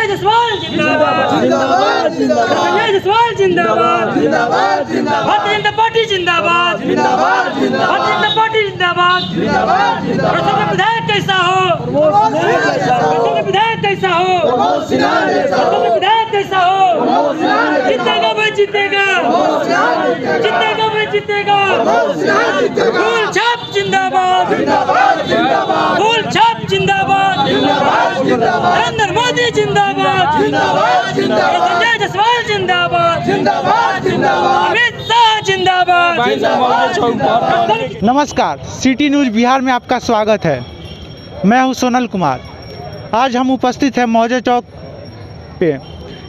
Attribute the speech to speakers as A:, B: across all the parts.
A: संजय जायसवाल जिंदाबाद
B: जिंदाबाद जिंदाबाद
A: संजय जायसवाल जिंदाबाद
B: जिंदाबाद जिंदाबाद
A: भारतीय जनता पार्टी जिंदाबाद
B: जिंदाबाद
A: भारतीय जनता पार्टी जिंदाबाद
B: जिंदाबाद
A: रसों का विधायक कैसा हो रसों का विधायक कैसा हो रसों का विधायक कैसा हो जीतेगा भाई जीतेगा जीतेगा भाई जीतेगा फूल छाप जिंदाबाद फूल छाप जिंदाबाद नरेंद्र मोदी जिंदाबाद संजय जायसवाल जिंदाबाद अमित शाह जिंदाबाद।
C: नमस्कार, सिटी न्यूज़ बिहार में आपका स्वागत है। मैं हूं सोनल कुमार। आज हम उपस्थित हैं मौजे चौक पे।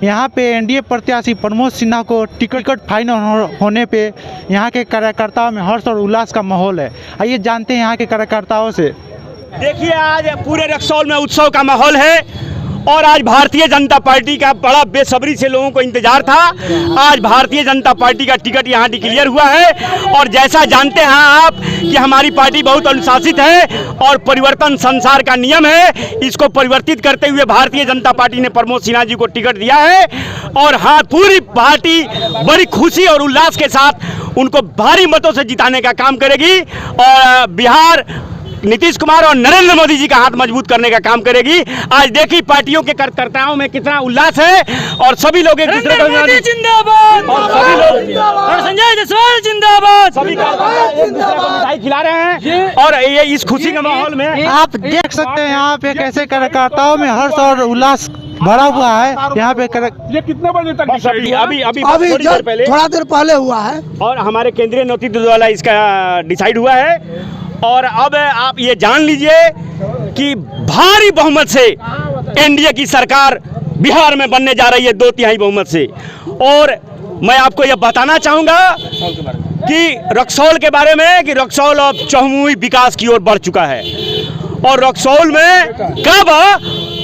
C: यहाँ पे एनडीए प्रत्याशी प्रमोद सिन्हा को टिकट फाइनल होने पे यहाँ के कार्यकर्ताओं में हर्ष और उल्लास का माहौल है। आइए जानते हैं यहाँ के कार्यकर्ताओं से।
D: देखिए, आज पूरे रक्सौल में उत्सव का माहौल है और आज भारतीय जनता पार्टी का बड़ा बेसब्री से लोगों को इंतजार था। आज भारतीय जनता पार्टी का टिकट यहाँ डिक्लेयर हुआ है और जैसा जानते हैं आप कि हमारी पार्टी बहुत अनुशासित है और परिवर्तन संसार का नियम है। इसको परिवर्तित करते हुए भारतीय जनता पार्टी ने प्रमोद सिन्हा जी को टिकट दिया है और हाँ, पूरी पार्टी बड़ी खुशी और उल्लास के साथ उनको भारी मतों से जिताने का काम करेगी और बिहार नीतीश कुमार और नरेंद्र मोदी जी का हाथ मजबूत करने का काम करेगी। आज देखिए पार्टियों के कार्यकर्ताओं में कितना उल्लास है और सभी लोग एक दूसरे को
A: जिंदाबाद
D: और सभी लोग
A: और संजय जायसवाल जिंदाबाद
D: सभी मिठाई खिला रहे हैं और ये इस खुशी के माहौल में
C: आप देख सकते हैं यहाँ पे कैसे कार्यकर्ताओं में हर्ष और उल्लास भरा हुआ है। यहाँ पे
E: ये कितने बजे तक
D: अभी
B: थोड़ा देर पहले हुआ है
D: और हमारे केंद्रीय नेतृत्व द्वारा इसका डिसाइड हुआ है। और अब आप ये जान लीजिए कि भारी बहुमत से एनडीए की सरकार बिहार में बनने जा रही है, 2/3 बहुमत से। और मैं आपको ये बताना चाहूँगा कि रक्सौल के बारे में कि रक्सौल अब चहुमुखी विकास की ओर बढ़ चुका है और रक्सौल में कब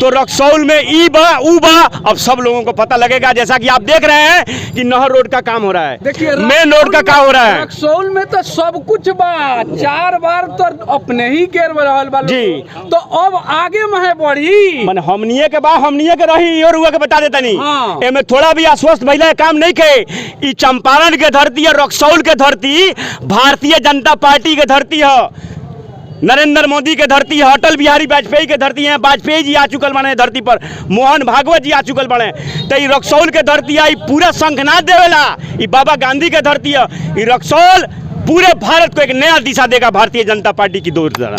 D: तो रक्सौल में ई बा ऊ बा अब सब लोगों को पता लगेगा। जैसा कि आप देख रहे हैं कि नहर रोड का काम हो रहा है, मेन रोड का काम हो रहा है।
E: रक्सौल में तो सब कुछ बा, 4 बार तो अपने ही घेर में रहल बा
D: जी।
E: तो अब आगे में बढ़ी
D: मन हमनिए के बा हमनिए के रही और हुआ के बता देता नहीं।
E: हाँ।
D: एमे थोड़ा भी आश्वस्त महिला काम नहीं के। ई चंपारण के धरती है, रक्सौल के धरती भारतीय जनता पार्टी के धरती है, नरेंद्र मोदी के धरती है, अटल बिहारी वाजपेयी के धरती है। वाजपेयी जी आ चुकल बने धरती पर, मोहन भागवत जी आ चुकल बने। तो ये रक्सौल के धरती है, पूरा शंखनाद देवेला। ये बाबा गांधी के धरती है। ये रक्सौल पूरे भारत को एक नया दिशा देगा भारतीय जनता पार्टी की दौर द्वारा।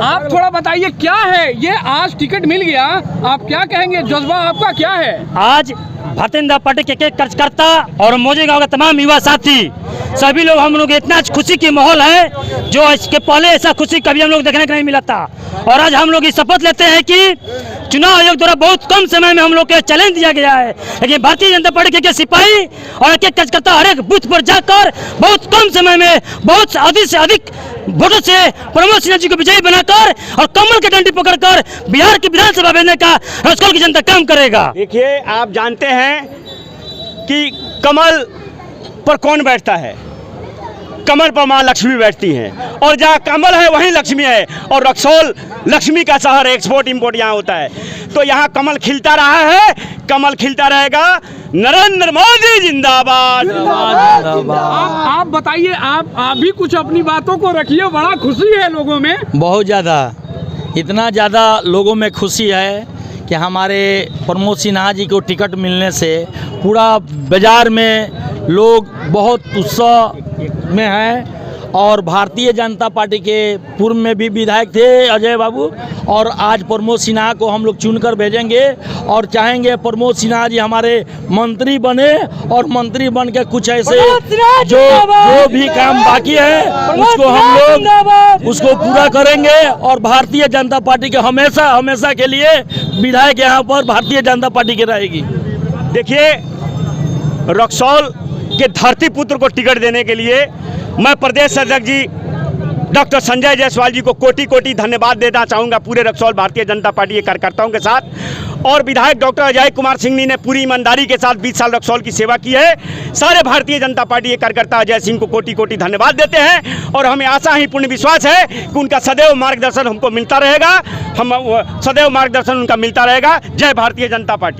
E: आप थोड़ा बताइए क्या है ये, आज टिकट मिल गया, आप क्या कहेंगे, जज्बा आपका क्या है?
A: आज भारतीय जनता पार्टी के कार्यकर्ता और मौजे गांव के तमाम युवा साथी सभी लोग हम लोग इतना खुशी की माहौल है जो इसके पहले ऐसा खुशी कभी हम लोग देखने को नहीं मिला था। और आज हम लोग ये शपथ लेते हैं कि चुनाव आयोग द्वारा बहुत कम समय में हम लोग के चैलेंज दिया गया है, लेकिन भारतीय जनता पार्टी के सिपाही और एक कार्यकर्ता हर एक बूथ पर जाकर बहुत कम समय में बहुत अधिक से अधिक वोटों से प्रमोद सिन्हा जी को विजयी बनाकर और कमल के डंडी पकड़कर बिहार की विधानसभा भेजने का रक्सौल की जनता काम करेगा।
D: देखिए, आप जानते हैं कि कमल पर कौन बैठता है? कमल पर माँ लक्ष्मी बैठती हैं और जहाँ कमल है वहीं लक्ष्मी है और रक्सौल लक्ष्मी का शहर, एक्सपोर्ट इंपोर्ट यहाँ होता है। तो यहाँ कमल खिलता रहा है, कमल खिलता रहेगा। नरेंद्र मोदी जिंदाबाद।
E: आप बताइए, आप भी कुछ अपनी बातों को रखिए। बड़ा खुशी है लोगों में,
F: बहुत ज़्यादा, इतना ज़्यादा लोगों में खुशी है कि हमारे प्रमोद सिन्हा जी को टिकट मिलने से पूरा बाज़ार में लोग बहुत उत्साह में हैं। और भारतीय जनता पार्टी के पूर्व में भी विधायक थे अजय बाबू, और आज प्रमोद सिन्हा को हम लोग चुनकर भेजेंगे और चाहेंगे प्रमोद सिन्हा जी हमारे मंत्री बने और मंत्री बन के कुछ ऐसे जो भी काम बाकी है उसको हम लोग उसको पूरा करेंगे। और भारतीय जनता पार्टी के हमेशा के लिए विधायक यहाँ पर भारतीय जनता पार्टी की रहेगी।
D: देखिए, रक्सौल के धरती पुत्र को टिकट देने के लिए मैं प्रदेश अध्यक्ष जी डॉक्टर संजय जायसवाल जी को कोटि कोटि धन्यवाद देना चाहूँगा, पूरे रक्सौल भारतीय जनता पार्टी के कार्यकर्ताओं के साथ। और विधायक डॉक्टर अजय कुमार सिंह ने पूरी ईमानदारी के साथ 20 साल रक्सौल की सेवा की है। सारे भारतीय जनता पार्टी के कार्यकर्ता अजय सिंह को कोटि कोटि धन्यवाद देते हैं और हमें आशा ही पूर्ण विश्वास है कि उनका सदैव मार्गदर्शन हमको मिलता रहेगा, हम सदैव मार्गदर्शन उनका मिलता रहेगा। जय भारतीय जनता पार्टी।